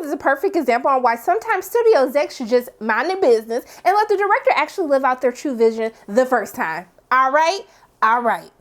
is a perfect example on why sometimes studio execs should just mind their business and let the director actually live out their true vision the first time. All right? All right.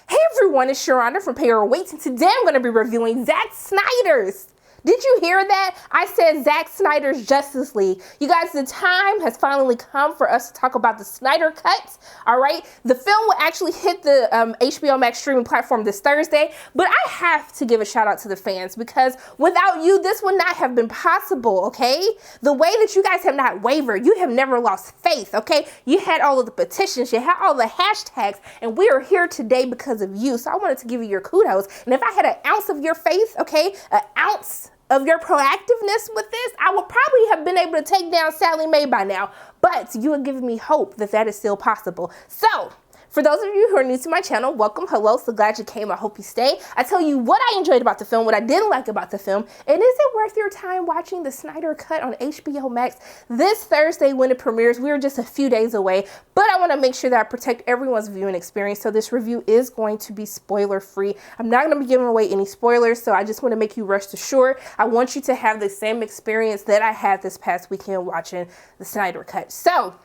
Hey everyone, it's Sharonda from Pay or Wait, and today I'm going to be reviewing Zack Snyder's. Did you hear that? I said Zack Snyder's Justice League. You guys, the time has finally come for us to talk about the Snyder Cut, all right? The film will actually hit the HBO Max streaming platform this Thursday, but I have to give a shout out to the fans because without you, this would not have been possible, okay? The way that you guys have not wavered, you have never lost faith, okay? You had all of the petitions, you had all the hashtags, and we are here today because of you, so I wanted to give you your kudos. And if I had an ounce of your faith, okay, an ounce of your proactiveness with this, I would probably have been able to take down Sally Mae by now, but you have given me hope that that is still possible. So, for those of you who are new to my channel, welcome, hello, so glad you came, I hope you stay. I tell you what I enjoyed about the film, what I didn't like about the film, and is it worth your time watching the Snyder Cut on HBO Max this Thursday when it premieres? We are just a few days away, but I want to make sure that I protect everyone's viewing experience, so this review is going to be spoiler free. I'm not going to be giving away any spoilers, so I just want to make you rest assured. I want you to have the same experience that I had this past weekend watching the Snyder Cut. So,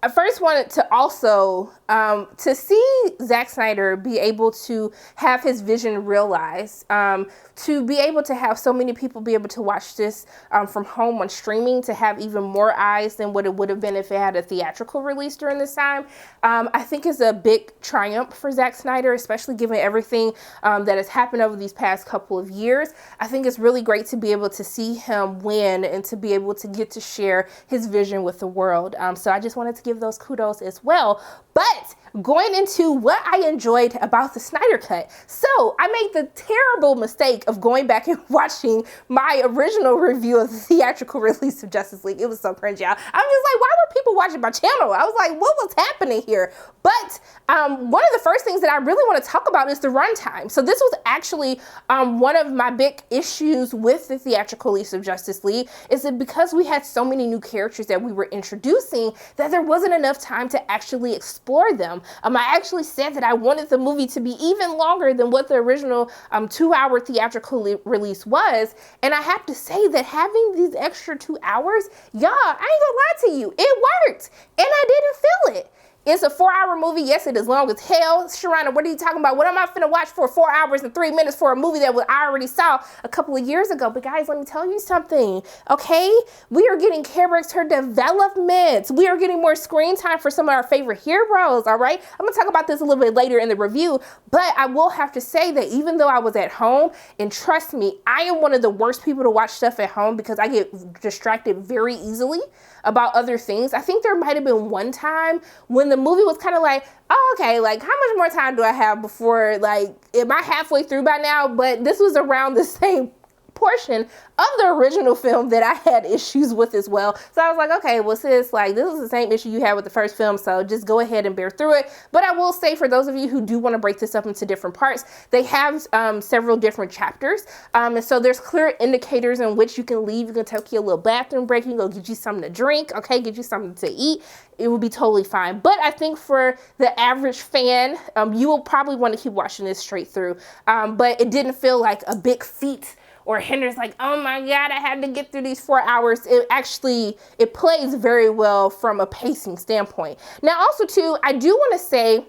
I first wanted to also, to see Zack Snyder be able to have his vision realized, to be able to have so many people be able to watch this from home on streaming, to have even more eyes than what it would have been if it had a theatrical release during this time, I think is a big triumph for Zack Snyder, especially given everything that has happened over these past couple of years. I think it's really great to be able to see him win and to be able to get to share his vision with the world. So I just wanted to give those kudos as well. But going into what I enjoyed about the Snyder Cut. So I made the terrible mistake of going back and watching my original review of the theatrical release of Justice League. It was so cringy. I'm just like, why were people watching my channel? I was like, what was happening here? But one of the first things that I really want to talk about is the runtime. So this was actually one of my big issues with the theatrical release of Justice League, is that because we had so many new characters that we were introducing, that there wasn't enough time to actually explore them. I actually said that I wanted the movie to be even longer than what the original 2-hour theatrical release was. And I have to say that having these extra 2 hours, y'all, I ain't gonna lie to you, it worked. And I didn't feel it. It's a 4-hour movie. Yes, it is long as hell. Sharonda, what are you talking about? What am I finna watch for 4 hours and 3 minutes for a movie that I already saw a couple of years ago? But guys, let me tell you something, okay? We are getting character development. We are getting more screen time for some of our favorite heroes, all right? I'm gonna talk about this a little bit later in the review, but I will have to say that even though I was at home, and trust me, I am one of the worst people to watch stuff at home because I get distracted very easily about other things. I think there might have been one time when the movie was kind of like, oh, okay, like how much more time do I have before, like, am I halfway through by now? But this was around the same portion of the original film that I had issues with as well. So I was like, okay, well, sis, like, this is the same issue you had with the first film, so just go ahead and bear through it. But I will say, for those of you who do want to break this up into different parts, they have several different chapters. And so there's clear indicators in which you can leave. You can take you a little bathroom break. You can go get you something to drink, okay, get you something to eat. It will be totally fine. But I think for the average fan, you will probably want to keep watching this straight through. But it didn't feel like a big feat or hinders, like, oh my God, I had to get through these 4 hours. It plays very well from a pacing standpoint. Now also too, I do want to say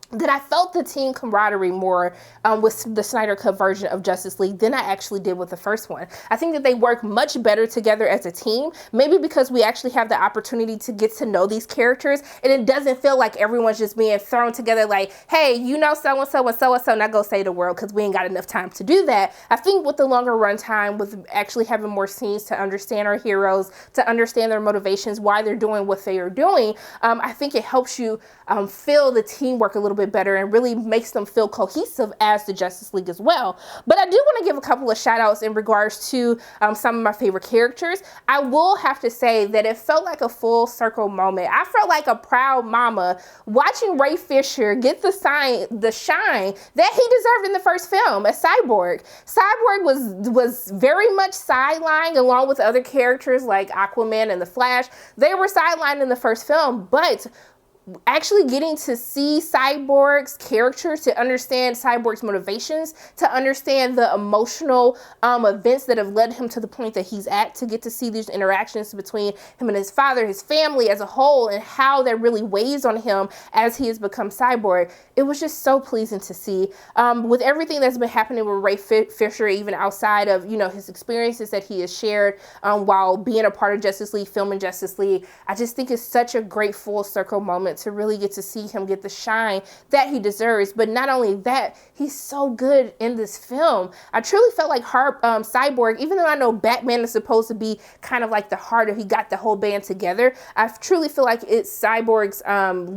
that I felt the team camaraderie more with the Snyder Cut version of Justice League than I actually did with the first one. I think that they work much better together as a team, maybe because we actually have the opportunity to get to know these characters, and it doesn't feel like everyone's just being thrown together like, hey, you know so-and-so and so-and-so, now go save the world, because we ain't got enough time to do that. I think with the longer runtime, with actually having more scenes to understand our heroes, to understand their motivations, why they're doing what they are doing, I think it helps you feel the teamwork a little bit better and really makes them feel cohesive as the Justice League as well. But I do want to give a couple of shout outs in regards to some of my favorite characters. I will have to say that it felt like a full circle moment. I felt like a proud mama watching Ray Fisher get the shine that he deserved in the first film as Cyborg. Cyborg was very much sidelined along with other characters like Aquaman and the Flash. They were sidelined in the first film, but actually getting to see Cyborg's character, to understand Cyborg's motivations, to understand the emotional events that have led him to the point that he's at, to get to see these interactions between him and his father, his family as a whole, and how that really weighs on him as he has become Cyborg. It was just so pleasing to see. With everything that's been happening with Ray Fisher, even outside of, you know, his experiences that he has shared while being a part of Justice League, filming Justice League, I just think it's such a great full circle moment to really get to see him get the shine that he deserves. But not only that, he's so good in this film. I truly felt like Cyborg, even though I know Batman is supposed to be kind of like the heart of, he got the whole band together, I truly feel like it's Cyborg's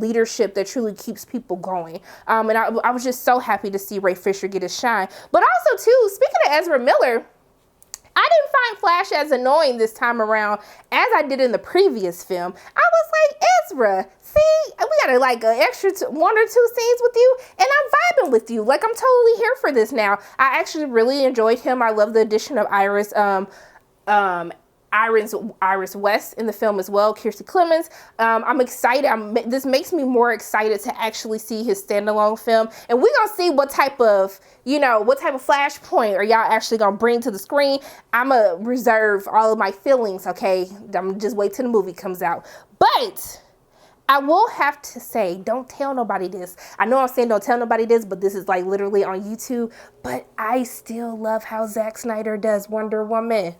leadership that truly keeps people going. And I was just so happy to see Ray Fisher get his shine. But also too, speaking of Ezra Miller, I didn't find Flash as annoying this time around as I did in the previous film. I was like, Ezra, see, we got like an extra 1 or 2 scenes with you, and I'm vibing with you. Like, I'm totally here for this now. I actually really enjoyed him. I love the addition of Iris West in the film as well, Kirstie Clemons. I'm excited. This makes me more excited to actually see his standalone film, and we're gonna see what type of flashpoint are y'all actually gonna bring to the screen. I'ma reserve all of my feelings, okay? I'm just wait till the movie comes out. But I will have to say, don't tell nobody this. I know I'm saying don't tell nobody this, but this is like literally on YouTube. But I still love how Zack Synder does Wonder Woman.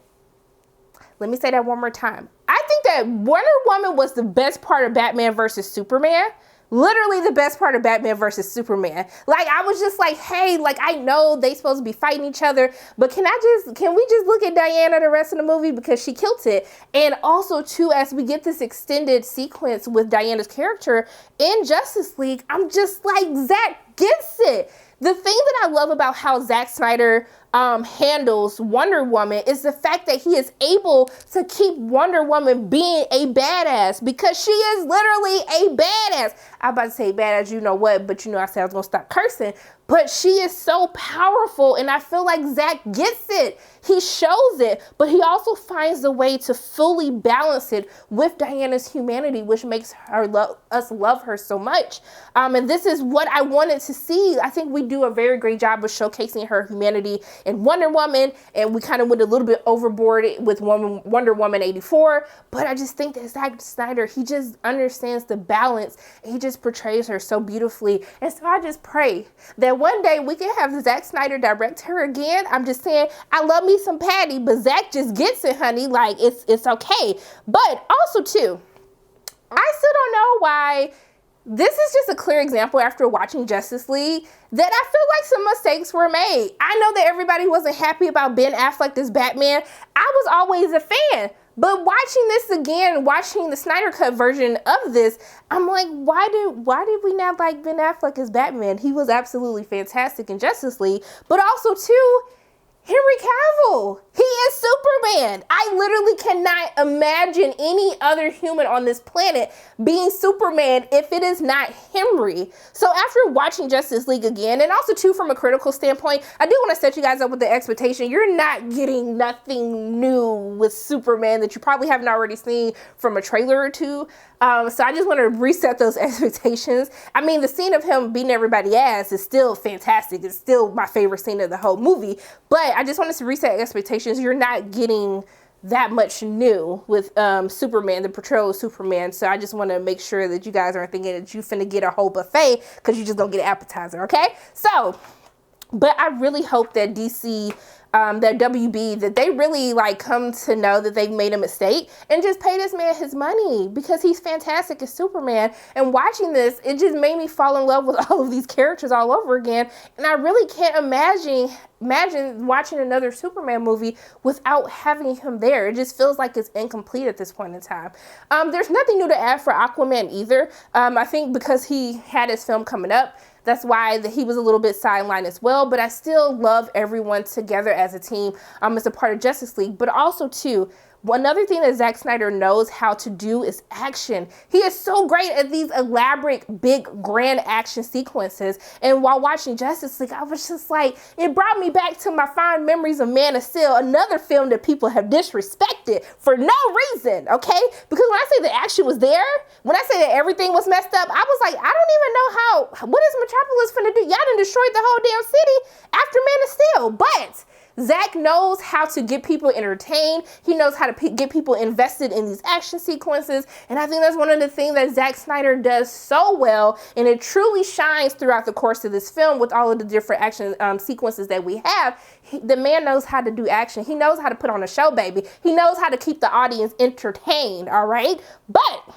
Let me say that one more time. I think that Wonder Woman was the best part of Batman versus Superman. Literally the best part of Batman versus Superman. Like, I was just like, hey, like, I know they supposed to be fighting each other, but can we just look at Diana the rest of the movie, because she killed it. And also too, as we get this extended sequence with Diana's character in Justice League, I'm just like, Zack gets it. The thing that I love about how Zack Synder handles Wonder Woman is the fact that he is able to keep Wonder Woman being a badass, because she is literally a badass. I'm about to say badass, you know what, but you know I said I was gonna stop cursing. But she is so powerful, and I feel like Zack gets it. He shows it, but he also finds a way to fully balance it with Diana's humanity, which makes us love her so much. And this is what I wanted to see. I think we do a very great job of showcasing her humanity in Wonder Woman, and we kind of went a little bit overboard with Wonder Woman 84. But I just think that Zack Synder, he just understands the balance, and he just portrays her so beautifully. And so I just pray that one day we can have Zack Synder direct her again. I'm just saying, I love me some Patty, but Zack just gets it, honey. Like, it's okay. But also too, I still don't know why. This is just a clear example after watching Justice League that I feel like some mistakes were made. I know that everybody wasn't happy about Ben Affleck as Batman. I was always a fan. But watching this again, watching the Snyder Cut version of this, I'm like, why did we not like Ben Affleck as Batman? He was absolutely fantastic in Justice League. But also too, Henry Cavill, he is Superman. I literally cannot imagine any other human on this planet being Superman if it is not Henry. So after watching Justice League again, and also too from a critical standpoint, I do want to set you guys up with the expectation. You're not getting nothing new with Superman that you probably haven't already seen from a trailer or two. So I just want to reset those expectations. I mean, the scene of him beating everybody's ass is still fantastic. It's still my favorite scene of the whole movie. But I just wanted to reset expectations. You're not getting that much new with Superman, the portrayal of Superman. So I just want to make sure that you guys aren't thinking that you finna get a whole buffet because you just don't get an appetizer, okay? So, but I really hope that DC, that WB, that they really like come to know that they've made a mistake and just pay this man his money, because he's fantastic as Superman. And watching this, it just made me fall in love with all of these characters all over again. And I really can't imagine watching another Superman movie without having him there. It just feels like it's incomplete at this point in time. There's nothing new to add for Aquaman either. I think because he had his film coming up, that's why he was a little bit sidelined as well. But I still love everyone together as a team as a part of Justice League. But also too, Another thing that Zack Snyder knows how to do is action. He is so great at these elaborate, big, grand action sequences. And while watching Justice League, I was just like, it brought me back to my fond memories of Man of Steel, another film that people have disrespected for no reason, okay? Because when I say the action was there, when I say that everything was messed up, I was like, I don't even know what is Metropolis finna do? Y'all done destroyed the whole damn city after Man of Steel. But Zack knows how to get people entertained. He knows how to get people invested in these action sequences. And I think that's one of the things that Zack Snyder does so well. And it truly shines throughout the course of this film with all of the different action sequences that we have. The man knows how to do action. He knows how to put on a show, baby. He knows how to keep the audience entertained, all right? But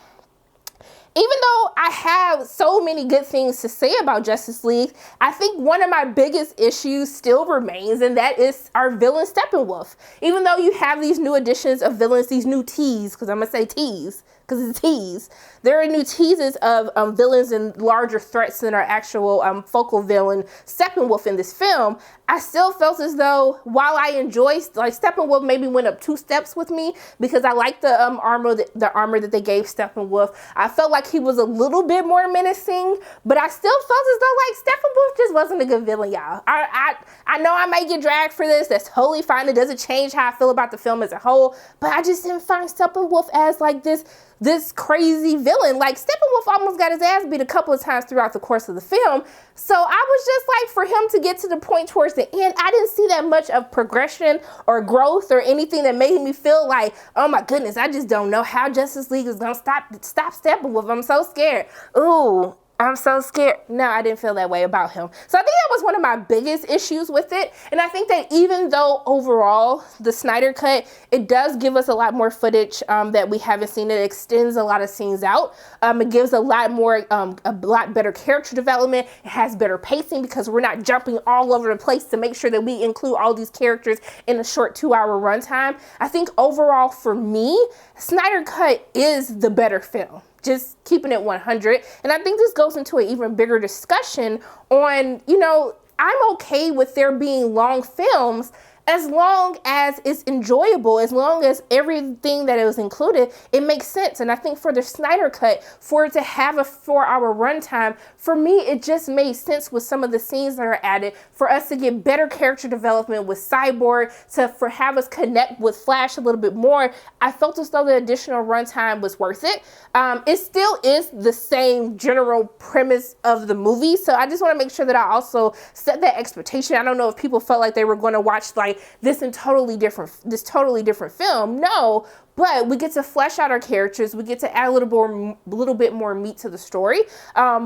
even though I have so many good things to say about Justice League, I think one of my biggest issues still remains, and that is our villain Steppenwolf. Even though you have these new additions of villains, these new teas, because I'm going to say teas, because it's teas. There are new teases of villains and larger threats than our actual focal villain Steppenwolf in this film. I still felt as though while I enjoyed, like, Steppenwolf maybe went up 2 steps with me because I liked the armor that they gave Steppenwolf. I felt like he was a little bit more menacing, but I still felt as though like Steppenwolf just wasn't a good villain, y'all. I know I might get dragged for this. That's totally fine. It doesn't change how I feel about the film as a whole, but I just didn't find Steppenwolf as like this crazy villain. Like, Steppenwolf almost got his ass beat a couple of times throughout the course of the film. So I was just like, for him to get to the point towards the end, I didn't see that much of progression or growth or anything that made me feel like, oh my goodness, I just don't know how Justice League is gonna stop Steppenwolf. I'm so scared. Ooh, I'm so scared. No, I didn't feel that way about him. So I think that was one of my biggest issues with it. And I think that even though overall the Snyder Cut, it does give us a lot more footage that we haven't seen. It extends a lot of scenes out. It gives a lot better character development. It has better pacing because we're not jumping all over the place to make sure that we include all these characters in a short 2-hour runtime. I think overall for me, Snyder Cut is the better film. Just keeping it 100. And I think this goes into an even bigger discussion on, you know, I'm okay with there being long films as long as it's enjoyable, as long as everything that it was included, it makes sense. And I think for the Snyder Cut, for it to have a 4-hour runtime, for me, it just made sense with some of the scenes that are added, for us to get better character development with Cyborg, for have us connect with Flash a little bit more. I felt as though the additional runtime was worth it. It still is the same general premise of the movie, so I just want to make sure that I also set that expectation. I don't know if people felt like they were going to watch like this totally different film. No, but we get to flesh out our characters. We get to add a little bit more meat to the story.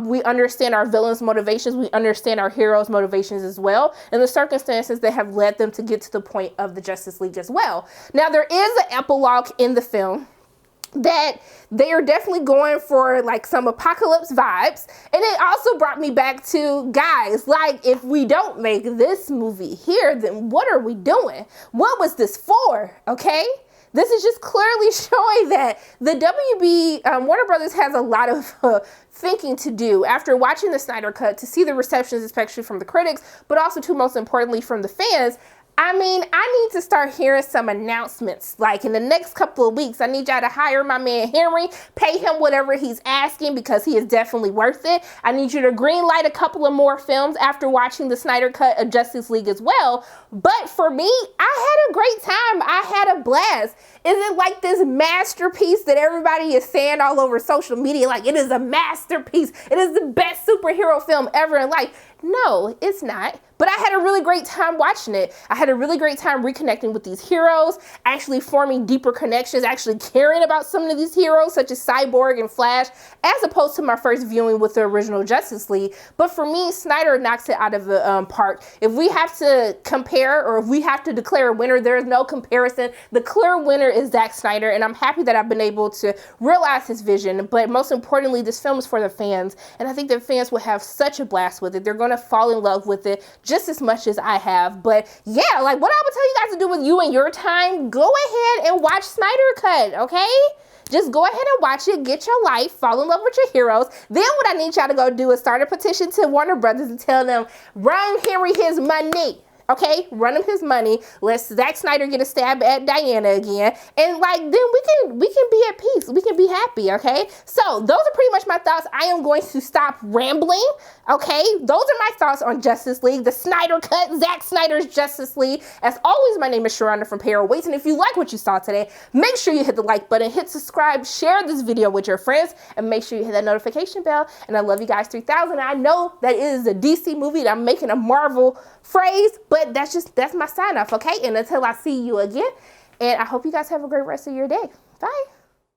We understand our villains' motivations. We understand our heroes' motivations as well, and the circumstances that have led them to get to the point of the Justice League as well. Now, there is an epilogue in the film that they are definitely going for like some apocalypse vibes. And it also brought me back to, guys, like, if we don't make this movie here, then what are we doing? What was this for? Okay? This is just clearly showing that the Warner Brothers has a lot of thinking to do after watching the Snyder Cut, to see the receptions, especially from the critics, but also, too, most importantly, from the fans. I mean, I need to start hearing some announcements. Like, in the next couple of weeks, I need y'all to hire my man Henry, pay him whatever he's asking because he is definitely worth it. I need you to greenlight a couple of more films after watching the Snyder Cut of Justice League as well. But for me, I had a great time. I had a blast. Is it like this masterpiece that everybody is saying all over social media? Like, it is a masterpiece. It is the best superhero film ever in life. No, it's not. But I had a really great time watching it. I had a really great time reconnecting with these heroes, actually forming deeper connections, actually caring about some of these heroes, such as Cyborg and Flash, as opposed to my first viewing with the original Justice League. But for me, Snyder knocks it out of the park. If we have to compare, or if we have to declare a winner, there is no comparison. The clear winner is Zack Snyder, and I'm happy that I've been able to realize his vision. But most importantly, this film is for the fans, and I think that fans will have such a blast with it. They're going to fall in love with it just as much as I have. But yeah, like, what I would tell you guys to do with you and your time, go ahead and watch Snyder Cut, okay? Just go ahead and watch it, get your life, fall in love with your heroes. Then what I need y'all to go do is start a petition to Warner Brothers and tell them, run Henry his money. okay? Run him his money. Let Zack Snyder get a stab at Diana again, and like then we can be at peace. We can be happy, okay? So those are pretty much my thoughts. I am going to stop rambling, okay? Those are my thoughts on Justice League, the Snyder Cut, Zack Snyder's Justice League. As always, my name is Sharonda from Payroll Waits, and if you like what you saw today, make sure you hit the like button, hit subscribe, share this video with your friends, and make sure you hit that notification bell. And I love you guys 3000. I know that it is a DC movie and I'm making a Marvel phrase, but that's my sign off, okay? And until I see you again, and I hope you guys have a great rest of your day. Bye.